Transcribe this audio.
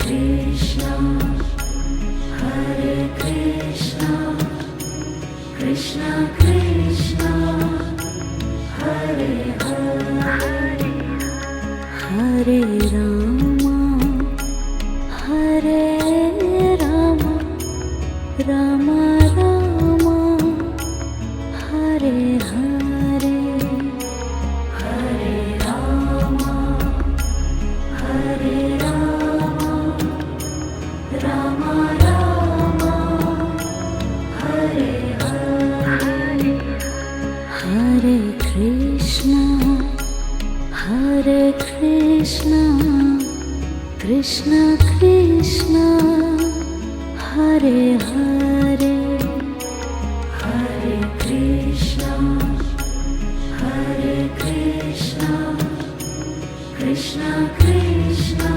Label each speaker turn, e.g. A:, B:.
A: Krishna, Hare Krishna, Krishna Krishna, Hare Hare, Hare Rama, Hare Rama, Rama Rama, Hare Hare, Hare Rama, Hare Rama, Rama Rama, Hare Hare, Hare Krishna, Hare Krishna, Krishna Krishna, Hare Hare, Hare Krishna, Hare Krishna, Krishna Krishna,